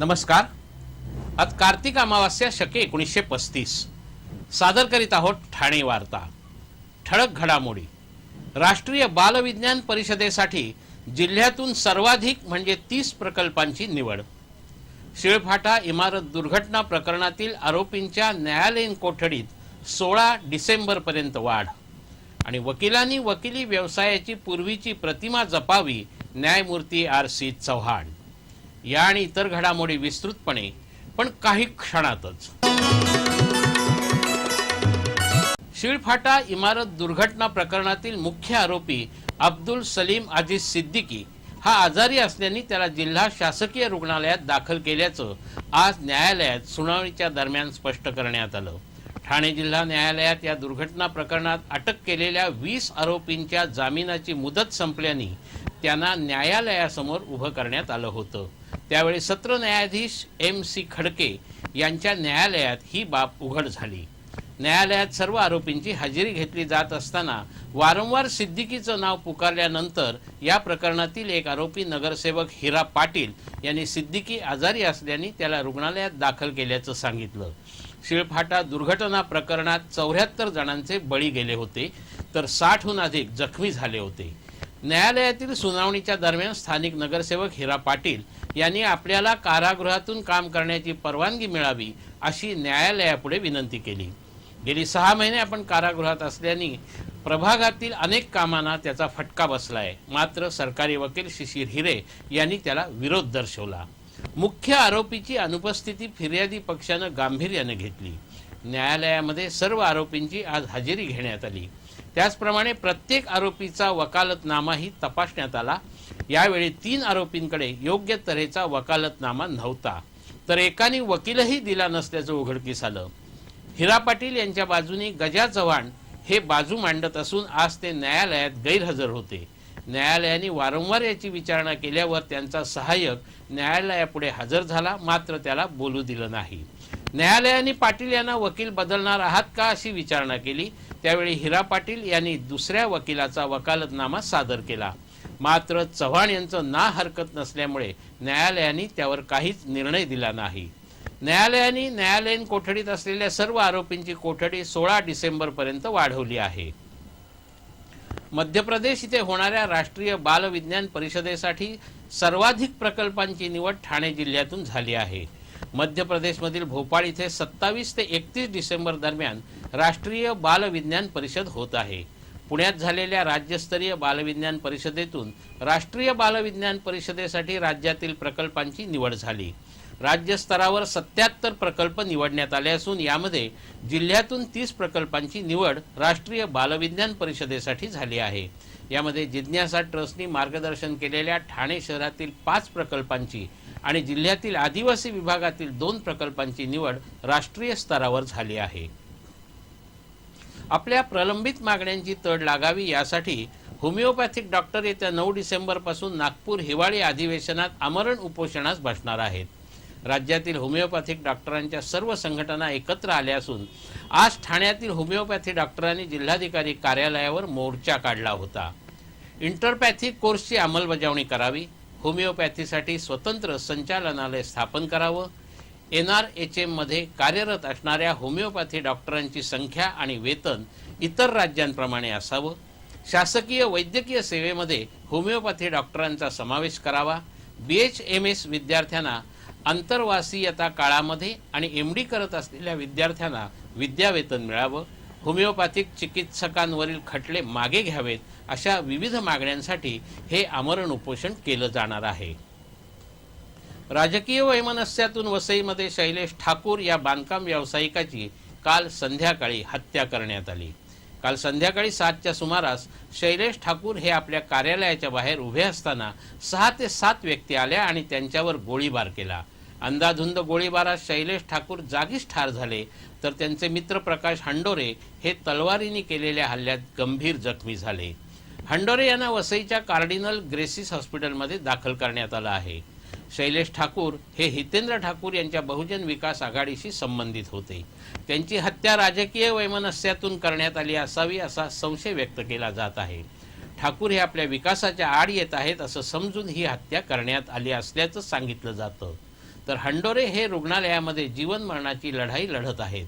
नमस्कार. आज कार्तिक अमावास्या शके 1935. सादर करीत आहोत ठाणे वार्ता. ठळक घडामोडी. राष्ट्रीय बालविज्ञान परिषदेसाठी जिल्ह्यातून सर्वाधिक म्हणजे 30 प्रकल्पांची निवड. शिळफाटा इमारत दुर्घटना प्रकरणातील आरोपींच्या न्यायालयीन कोठडीत 16 डिसेंबरपर्यंत वाढ. आणि वकिलांनी वकिली व्यवसायाची पूर्वीची प्रतिमा जपावी. न्यायमूर्ती R.C. चव्हाण. या आणि इतर घडामोडी विस्तृतपणे पण काही क्षणातच. शिळफाटा इमारत दुर्घटना प्रकरणातील मुख्य आरोपी अब्दुल सलीम अजीज सिद्दीकी हा आजारी असल्याने त्याला जिल्हा शासकीय रुग्णालयात दाखल केल्याचं आज न्यायालयात सुनावणीच्या दरम्यान स्पष्ट करण्यात आलं. ठाणे जिल्हा न्यायालयात या दुर्घटना प्रकरणात अटक केलेल्या 20 आरोपींच्या जामिनाची मुदत संपल्याने त्यांना न्यायालयासमोर उभं करण्यात आलं होतं. त्यावेळी सत्र न्यायाधीश M.C. खडके यांच्या न्यायालयात ही बाब उघड झाली. न्यायालयात सर्व आरोपींची हजेरी घेतली जात असताना वारंवार सिद्दीकीचं नाव पुकारल्यानंतर या प्रकरणातील एक आरोपी नगरसेवक हिरा पाटील यांनी सिद्दीकी आजारी असल्याने त्याला रुग्णालयात दाखल केल्याचं सांगितलं. शिळफाटा दुर्घटना प्रकरणात 74 जणांचे बळी गेले होते तर 60हून अधिक जखमी झाले होते. न्यायालयातील सुनावणीच्या दरम्यान स्थानिक नगरसेवक हिरा पाटील यांनी आपल्याला कारागृहातून काम करण्याची परवानगी मिळावी अशी न्यायालयापुढे विनंती केली. गेली 6 महिने आपण कारागृहात असल्याने प्रभागातील अनेक कामांना त्याचा फटका बसलाय. मात्र सरकारी वकील शिशिर हिरे यांनी त्याला विरोध दर्शवला. मुख्य आरोपीची अनुपस्थिती फिर्यादी पक्षानं गांभीर्याने घेतली. न्यायालयामध्ये सर्व आरोपींची आज हजेरी घेण्यात आली. त्याचप्रमाणे प्रत्येक आरोपीचा वकालतनामाही तपासण्यात आला. यावेळी 3 आरोपींकडे योग्य तऱ्हेचा वकालतनामा नव्हता तर एकाने वकीलही दिला नसल्याचं उघडकीस आलं. हिरा पाटील यांच्या बाजूने गजा चव्हाण हे बाजू मांडत असून आज ते न्यायालयात गैरहजर होते. न्यायालयाने वारंवार याची विचारणा केल्यावर त्यांचा सहाय्यक न्यायालयापुढे हजर झाला मात्र त्याला बोलू दिलं नाही. न्यायालयाने पाटील यांना वकील बदलणार आहात का अशी विचारणा केली. त्यावेळी हिरा पाटील यांनी दुसऱ्या वकिलाचा वकालतनामा सादर केला. मात्र चव्हाण यांचं ना हरकत नसल्यामुळे न्यायालयाने त्यावर काहीच निर्णय दिला नाही. न्यायालयाने न्यायालयीन कोठडीत असलेल्या सर्व आरोपींची कोठडी 16 डिसेंबरपर्यंत वाढवली आहे. मध्य प्रदेश इथे होणाऱ्या राष्ट्रीय बालविज्ञान परिषदेसाठी सर्वाधिक प्रकल्पांची निवड ठाणे जिल्ह्यातून झाली आहे. मध्य प्रदेशमधील भोपाळ इथे 27 ते 31 डिसेंबर दरम्यान राष्ट्रीय बालविज्ञान परिषद होत आहे. पुण्यात झालेल्या राज्यस्तरीय बालविज्ञान परिषदेतून राष्ट्रीय बालविज्ञान परिषदेसाठी राज्यातील प्रकल्पांची निवड झाली. राज्य स्तरावर 77 प्रकल्प निवडण्यात आले असून यामध्ये जिल्ह्यातून 30 प्रकल्पांची निवड राष्ट्रीय बालविज्ञान परिषदेसाठी झाली आहे. यामध्ये जिज्ञासा ट्रस्टनी मार्गदर्शन केलेल्या ठाणे शहरातील 5 प्रकल्पांची आणि जिल्ह्यातील आदिवासी विभागातील 2 प्रकल्पांची निवड राष्ट्रीय स्तरावर झाली आहे. आपल्या प्रलंबित मागण्यांची तड लागावी यासाठी होमिओपॅथिक डॉक्टर येत्या 9 डिसेंबरपासून नागपूर हिवाळी अधिवेशनात आमरण उपोषणास बसणार आहेत. राज्यातील होमिओपॅथिक डॉक्टरांच्या सर्व संघटना एकत्र आल्या असून आज ठाण्यातील होमिओपॅथी डॉक्टरांनी जिल्हाधिकारी कार्यालयावर मोर्चा काढला होता. इंटरपॅथी कोर्सची अंमलबजावणी करावी. होमिओपॅथीसाठी स्वतंत्र संचालनालय स्थापन करावं. NRHM मध्ये कार्यरत असणाऱ्या होमिओपॅथी डॉक्टरांची संख्या आणि वेतन इतर राज्यांप्रमाणे असावं. शासकीय वैद्यकीय सेवेमध्ये होमिओपॅथी डॉक्टरांचा समावेश करावा. BHMS विद्यार्थ्यांना अंतर्वासीयता काळामध्ये आणि MD करत असलेल्या विद्यार्थ्यांना विद्यावेतन मिळावं. होमिओपॅथिक चिकित्सकांवरील खटले मागे घ्यावेत अशा विविध मागण्यांसाठी हे आमरण उपोषण केलं जाणार आहे. राजकीय वैमनस्यातून वसईमध्ये शैलेश ठाकूर या बांधकाम व्यावसायिकाची काल संध्याकाळी हत्या करण्यात आली. काल संध्याकाळी 7च्या सुमारास शैलेश ठाकूर हे आपल्या कार्यालयाच्या बाहेर उभे असताना 6 ते 7 व्यक्ती आल्या आणि त्यांच्यावर गोळीबार केला. अंधाधुंद गोळीबारात शैलेश ठाकूर जागीच ठार झाले तर त्यांचे मित्र प्रकाश हंडोरे हे तलवारीने केलेल्या हल्ल्यात गंभीर जखमी झाले. हंडोरे यांना वसईच्या कार्डिनल ग्रेसिस हॉस्पिटलमध्ये दाखल करण्यात आलं आहे. शैलेश ठाकूर हे हितेंद्र ठाकूर यांच्या बहुजन विकास आघाडीशी संबंधित होते. त्यांची हत्या राजकीय वैमनस्यातून करण्यात आली असावी असा संशय व्यक्त केला जात आहे. ठाकूर हे आपल्या विकासाच्या आड येत आहेत असं समजून ही हत्या करण्यात आली असल्याचं सांगितलं जातं. तर हंडोरे हे रुग्णालयामध्ये जीवन मरणाची लढाई लढत आहेत.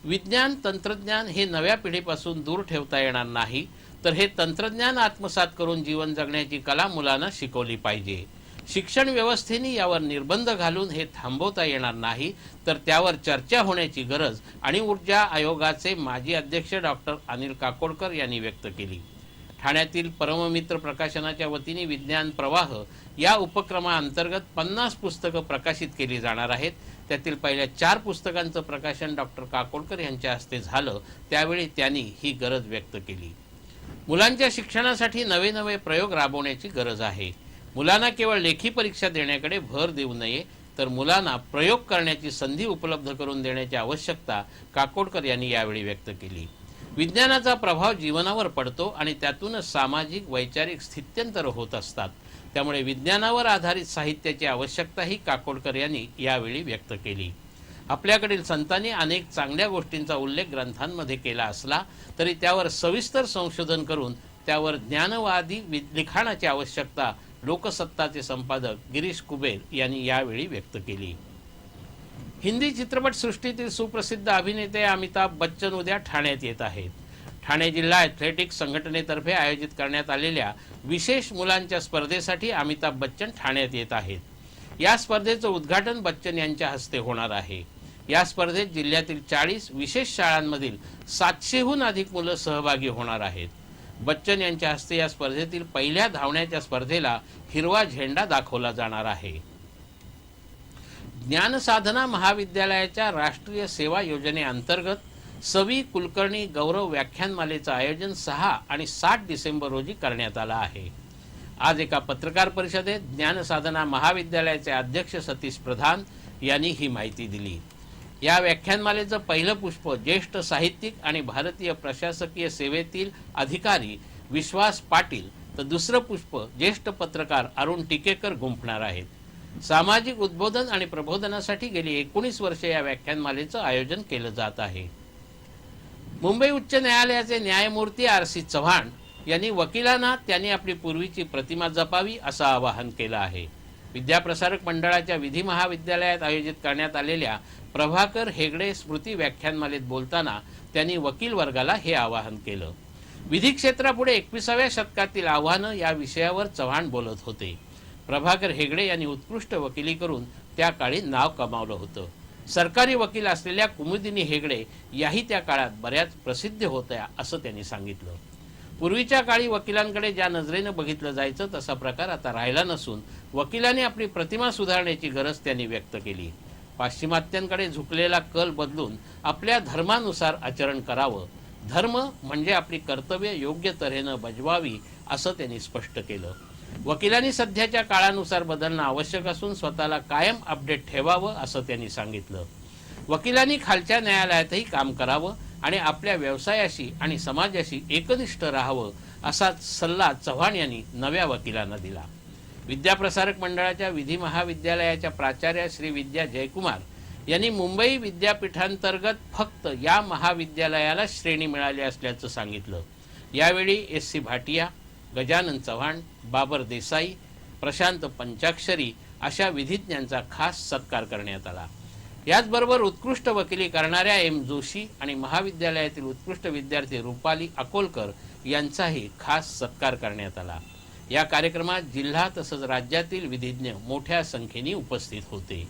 विज्ञान तंत्रज्ञान हे नव्या पिढीपासून दूर ठेवता येणार नाही, तर हे तंत्रज्ञान आत्मसात करून जीवन जगण्याची कला मुलांना शिकवली पाहिजे. शिक्षण व्यवस्थेने यावर निर्बंध घालून हे थांबवता येणार नाही, तर त्यावर चर्चा होण्याची गरज आणि ऊर्जा आयोगाचे माजी अध्यक्ष डॉक्टर अनिल काकोडकर यांनी व्यक्त केली. ठाण्यातील परममित्र प्रकाशनाच्या वतीने विज्ञान प्रवाह या उपक्रमाअंतर्गत 50 पुस्तकं प्रकाशित केली जाणार आहेत. त्यातील पहिल्या 4 पुस्तकांचं प्रकाशन डॉक्टर काकोडकर यांच्या हस्ते झालं. त्यावेळी त्यांनी ही गरज व्यक्त केली. मुलांच्या शिक्षणासाठी नवे नवे प्रयोग राबवण्याची गरज आहे. मुलांना केवळ लेखी परीक्षा देण्याकडे भर देऊ नये, तर मुलांना प्रयोग करण्याची संधी उपलब्ध करून देण्याची आवश्यकता काकोडकर यांनी यावेळी व्यक्त केली. विज्ञानाचा प्रभाव जीवनावर पडतो आणि त्यातूनच सामाजिक वैचारिक स्थित्यंतर होत असतात. त्यामुळे विज्ञानावर आधारित साहित्याची आवश्यकताही काकोडकर यांनी यावेळी व्यक्त केली. आपल्याकडील संतांनी अनेक चांगल्या गोष्टींचा उल्लेख ग्रंथांमध्ये केला असला तरी त्यावर सविस्तर संशोधन करून त्यावर ज्ञानवादी लिखाणाची आवश्यकता लोकसत्ताचे संपादक गिरीश कुबेर यांनी यावेळी व्यक्त केली. हिंदी चित्रपटसृष्टीतील सुप्रसिद्ध अभिनेते अमिताभ बच्चन उद्या ठाण्यात येत आहेत. ठाणे जिल्हा ॲथलेटिक्स संघटनेतर्फे आयोजित करण्यात आलेल्या विशेष मुलांच्या स्पर्धेसाठी अमिताभ बच्चन ठाण्यात येत आहेत. या स्पर्धेचं उद्घाटन बच्चन यांच्या हस्ते होणार आहे. या स्पर्धेत जिल्ह्यातील 40 विशेष शाळांमधील 700हून अधिक मुलं सहभागी होणार आहेत. बच्चन यांच्या हस्ते या स्पर्धेतील पहिल्या धावण्याच्या स्पर्धेला हिरवा झेंडा दाखवला जाणार आहे. ज्ञानसाधना महाविद्यालयाच्या राष्ट्रीय सेवा योजनेअंतर्गत सवी कुलकर्णी गौरव व्याख्यानमालेचं आयोजन 6 आणि 7 डिसेंबर रोजी करण्यात आलं आहे. आज एका पत्रकार परिषदेत ज्ञानसाधना महाविद्यालयाचे अध्यक्ष सतीश प्रधान यांनी ही माहिती दिली. या व्याख्यानमालेचं पहिलं पुष्प ज्येष्ठ साहित्यिक आणि भारतीय प्रशासकीय सेवेतील अधिकारी विश्वास पाटील, तर दुसरं पुष्प ज्येष्ठ पत्रकार अरुण टिकेकर गुंफणार आहेत. सामाजिक उद्बोधन आणि प्रबोधनासाठी गेली 19 वर्षे या व्याख्यानमालेचं आयोजन केलं जात आहे. मुंबई उच्च न्यायालयाचे न्यायमूर्ती RC चव्हाण यांनी वकिलांना त्यांनी आपली पूर्वीची प्रतिमा जपावी असं आवाहन केलं आहे. विद्याप्रसारक मंडळाच्या विधी महाविद्यालयात आयोजित करण्यात आलेल्या प्रभाकर हेगडे स्मृती व्याख्यानमालेत बोलताना त्यांनी वकील वर्गाला हे आवाहन केलं. विधी क्षेत्रापुढे 21व्या शतकातील आव्हानं या विषयावर चव्हाण बोलत होते. प्रभाकर हेगडे यांनी उत्कृष्ट वकिली करून त्या काळी नाव कमावलं होतं. सरकारी वकील असलेल्या कुमुदिनी हेगडे याही त्या काळात बऱ्याच प्रसिद्ध होत्या असं त्यांनी सांगितलं. पूर्वीच्या काळी वकिलांकडे ज्या नजरेनं बघितलं जायचं तसा प्रकार आता राहिला नसून वकिलांनी आपली प्रतिमा सुधारण्याची गरज त्यांनी व्यक्त केली. पाश्चिमात्यांकडे झुकलेला कल बदलून आपल्या धर्मानुसार आचरण करावं. धर्म म्हणजे आपली कर्तव्य योग्य तऱ्हेनं बजवावी असं त्यांनी स्पष्ट केलं. वकिलांनी सध्याच्या काळानुसार बदलणं आवश्यक असून स्वतःला कायम अपडेट ठेवावं असं त्यांनी सांगितलं. वकिलांनी खालच्या न्यायालयातही काम करावं आणि आपल्या व्यवसायाशी आणि समाजाशी एकनिष्ठ राहावं असा सल्ला चव्हाण यांनी नव्या वकिलांना दिला. विद्याप्रसारक मंडळाच्या विधी महाविद्यालयाच्या प्राचार्य श्री विद्या जयकुमार यांनी मुंबई विद्यापीठांतर्गत फक्त या महाविद्यालयाला श्रेणी मिळाली असल्याचं सांगितलं. यावेळी SC भाटिया, गजानन चव्हाण, बाबर देसाई, प्रशांत पंचाक्षरी अशा विधिज्ञांचा खास सत्कार करण्यात आला. याचबरोबर उत्कृष्ट वकिली करणाऱ्या M जोशी आणि महाविद्यालयातील उत्कृष्ट विद्यार्थी रुपाली अकोलकर यांचाही खास सत्कार करण्यात आला. या कार्यक्रमात जिल्हा तसंच राज्यातील विधिज्ञ मोठ्या संख्येने उपस्थित होते.